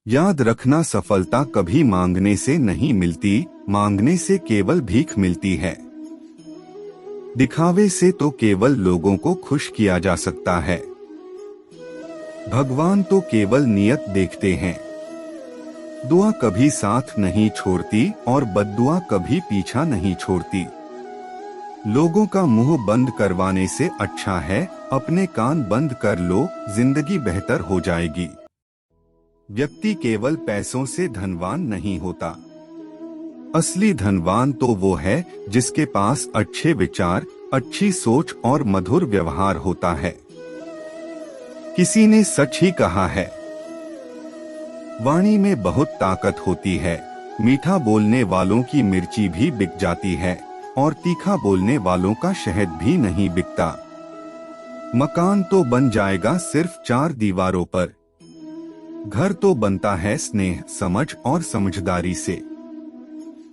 याद रखना, सफलता कभी मांगने से नहीं मिलती, मांगने से केवल भीख मिलती है। दिखावे से तो केवल लोगों को खुश किया जा सकता है। भगवान तो केवल नियत देखते हैं। दुआ कभी साथ नहीं छोड़ती और बद्दुआ कभी पीछा नहीं छोड़ती। लोगों का मुंह बंद करवाने से अच्छा है अपने कान बंद कर लो, जिंदगी बेहतर हो जाएगी। व्यक्ति केवल पैसों से धनवान नहीं होता। असली धनवान तो वो है जिसके पास अच्छे विचार, अच्छी सोच और मधुर व्यवहार होता है। किसी ने सच ही कहा है, वाणी में बहुत ताकत होती है। मीठा बोलने वालों की मिर्ची भी बिक जाती है और तीखा बोलने वालों का शहद भी नहीं बिकता। मकान तो बन जाएगा सिर्फ 4 दीवारों पर, घर तो बनता है स्नेह, समझ और समझदारी से।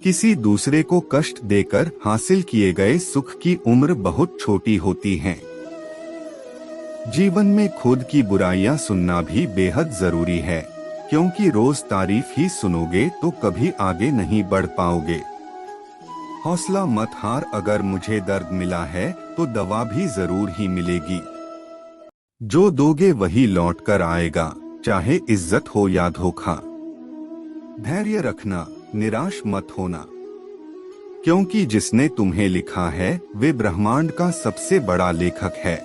किसी दूसरे को कष्ट देकर हासिल किए गए सुख की उम्र बहुत छोटी होती है। जीवन में खुद की बुराइयां सुनना भी बेहद जरूरी है, क्योंकि रोज तारीफ ही सुनोगे तो कभी आगे नहीं बढ़ पाओगे। हौसला मत हार, अगर मुझे दर्द मिला है तो दवा भी जरूर ही मिलेगी। जो दोगे वही लौट कर आएगा, चाहे इज्जत हो या धोखा। धैर्य रखना, निराश मत होना, क्योंकि जिसने तुम्हें लिखा है वे ब्रह्मांड का सबसे बड़ा लेखक है।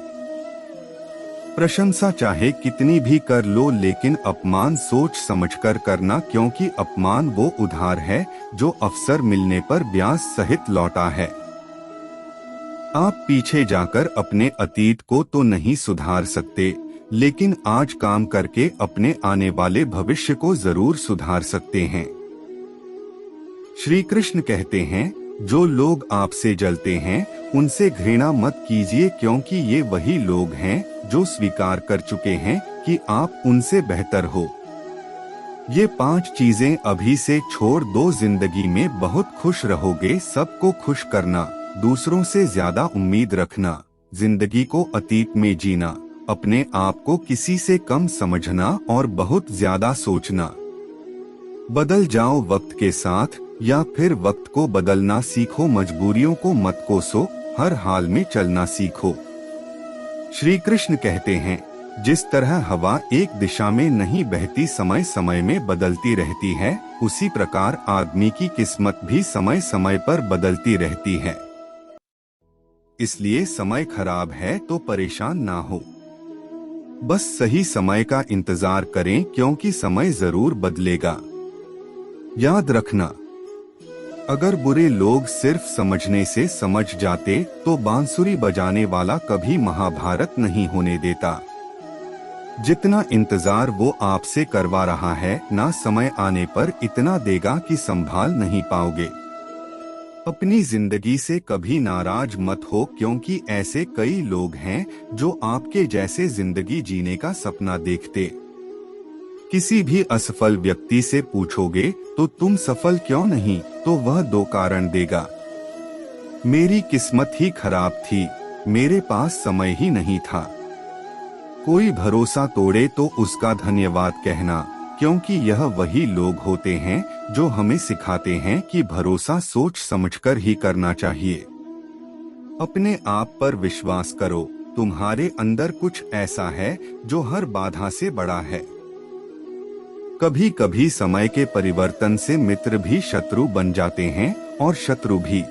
प्रशंसा चाहे कितनी भी कर लो, लेकिन अपमान सोच समझकर करना, क्योंकि अपमान वो उधार है जो अवसर मिलने पर ब्याज सहित लौटा है। आप पीछे जाकर अपने अतीत को तो नहीं सुधार सकते, लेकिन आज काम करके अपने आने वाले भविष्य को जरूर सुधार सकते हैं। श्री कृष्ण कहते हैं, जो लोग आपसे जलते हैं उनसे घृणा मत कीजिए, क्योंकि ये वही लोग हैं जो स्वीकार कर चुके हैं कि आप उनसे बेहतर हो। ये 5 चीजें अभी से छोड़ दो, जिंदगी में बहुत खुश रहोगे। सबको खुश करना, दूसरों से ज्यादा उम्मीद रखना, जिंदगी को अतीत में जीना, अपने आप को किसी से कम समझना और बहुत ज्यादा सोचना। बदल जाओ वक्त के साथ या फिर वक्त को बदलना सीखो। मजबूरियों को मत कोसो, हर हाल में चलना सीखो। श्री कृष्ण कहते हैं, जिस तरह हवा एक दिशा में नहीं बहती, समय समय में बदलती रहती है, उसी प्रकार आदमी की किस्मत भी समय समय पर बदलती रहती है। इसलिए समय खराब है तो परेशान ना हो, बस सही समय का इंतजार करें, क्योंकि समय जरूर बदलेगा। याद रखना, अगर बुरे लोग सिर्फ समझने से समझ जाते तो बांसुरी बजाने वाला कभी महाभारत नहीं होने देता। जितना इंतजार वो आपसे करवा रहा है, ना समय आने पर इतना देगा कि संभाल नहीं पाओगे। अपनी जिंदगी से कभी नाराज मत हो, क्योंकि ऐसे कई लोग हैं जो आपके जैसे जिंदगी जीने का सपना देखते। किसी भी असफल व्यक्ति से पूछोगे तो तुम सफल क्यों नहीं, तो वह 2 कारण देगा। मेरी किस्मत ही खराब थी, मेरे पास समय ही नहीं था। कोई भरोसा तोड़े तो उसका धन्यवाद कहना, क्योंकि यह वही लोग होते हैं जो हमें सिखाते हैं कि भरोसा सोच समझकर ही करना चाहिए। अपने आप पर विश्वास करो, तुम्हारे अंदर कुछ ऐसा है जो हर बाधा से बड़ा है। कभी कभी समय के परिवर्तन से मित्र भी शत्रु बन जाते हैं और शत्रु भी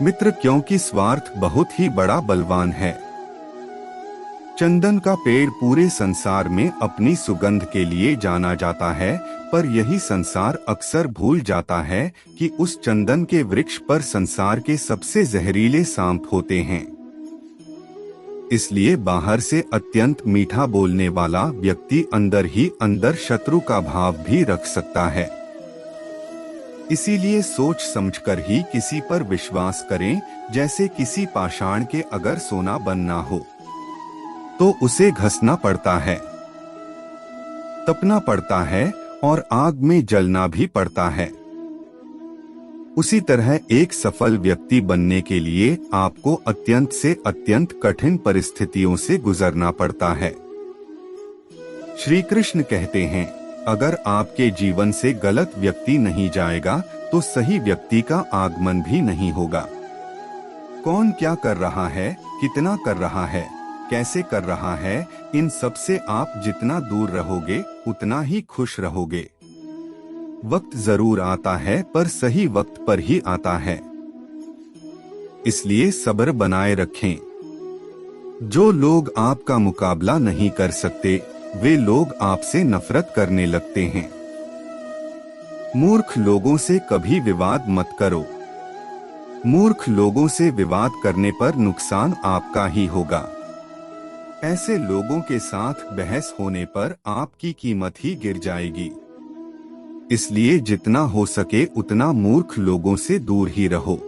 मित्र, क्योंकि स्वार्थ बहुत ही बड़ा बलवान है। चंदन का पेड़ पूरे संसार में अपनी सुगंध के लिए जाना जाता है, पर यही संसार अक्सर भूल जाता है कि उस चंदन के वृक्ष पर संसार के सबसे जहरीले सांप होते हैं। इसलिए बाहर से अत्यंत मीठा बोलने वाला व्यक्ति अंदर ही अंदर शत्रु का भाव भी रख सकता है। इसीलिए सोच समझकर ही किसी पर विश्वास करें। जैसे किसी पाषाण के अगर सोना बनना हो तो उसे घसना पड़ता है, तपना पड़ता है और आग में जलना भी पड़ता है। उसी तरह एक सफल व्यक्ति बनने के लिए आपको अत्यंत से अत्यंत कठिन परिस्थितियों से गुजरना पड़ता है। श्री कृष्ण कहते हैं, अगर आपके जीवन से गलत व्यक्ति नहीं जाएगा तो सही व्यक्ति का आगमन भी नहीं होगा। कौन क्या कर रहा है, कितना कर रहा है, कैसे कर रहा है, इन सब से आप जितना दूर रहोगे उतना ही खुश रहोगे। वक्त जरूर आता है पर सही वक्त पर ही आता है, इसलिए सब्र बनाए रखें। जो लोग आपका मुकाबला नहीं कर सकते वे लोग आपसे नफरत करने लगते हैं। मूर्ख लोगों से कभी विवाद मत करो। मूर्ख लोगों से विवाद करने पर नुकसान आपका ही होगा। ऐसे लोगों के साथ बहस होने पर आपकी कीमत ही गिर जाएगी। इसलिए जितना हो सके उतना मूर्ख लोगों से दूर ही रहो।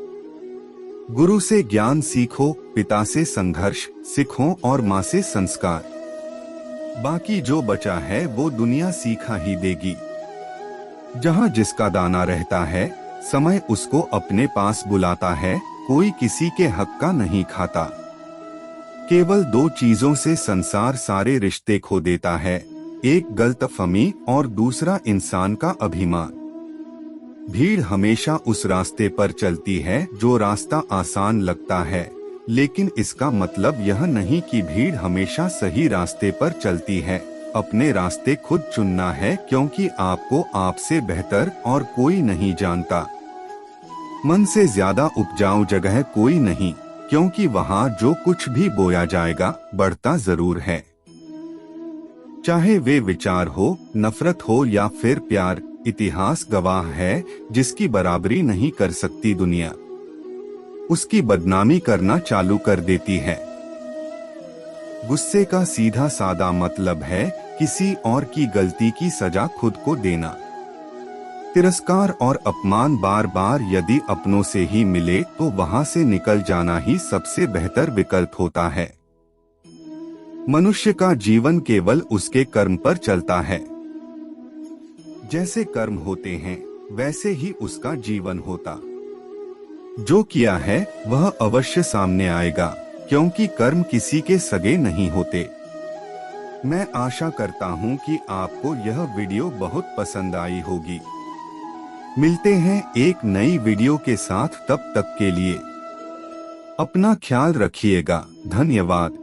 गुरु से ज्ञान सीखो, पिता से संघर्ष सीखो और माँ से संस्कार। बाकी जो बचा है वो दुनिया सीखा ही देगी। जहाँ जिसका दाना रहता है समय उसको अपने पास बुलाता है। कोई किसी के हक का नहीं खाता। केवल दो चीजों से संसार सारे रिश्ते खो देता है, एक गलतफहमी और दूसरा इंसान का अभिमान। भीड़ हमेशा उस रास्ते पर चलती है जो रास्ता आसान लगता है, लेकिन इसका मतलब यह नहीं कि भीड़ हमेशा सही रास्ते पर चलती है। अपने रास्ते खुद चुनना है, क्योंकि आपको आपसे बेहतर और कोई नहीं जानता। मन से ज्यादा उपजाऊ जगह कोई नहीं, क्योंकि वहाँ जो कुछ भी बोया जाएगा बढ़ता जरूर है। चाहे वे विचार हो, नफरत हो या फिर प्यार, इतिहास गवाह है जिसकी बराबरी नहीं कर सकती दुनिया, उसकी बदनामी करना चालू कर देती है। गुस्से का सीधा सादा मतलब है किसी और की गलती की सजा खुद को देना। तिरस्कार और अपमान बार बार यदि अपनों से ही मिले तो वहां से निकल जाना ही सबसे बेहतर विकल्प होता है। मनुष्य का जीवन केवल उसके कर्म पर चलता है। जैसे कर्म होते हैं वैसे ही उसका जीवन होता। जो किया है वह अवश्य सामने आएगा, क्योंकि कर्म किसी के सगे नहीं होते। मैं आशा करता हूं कि आपको यह वीडियो बहुत पसंद आई होगी। मिलते हैं एक नई वीडियो के साथ, तब तक के लिए अपना ख्याल रखिएगा। धन्यवाद।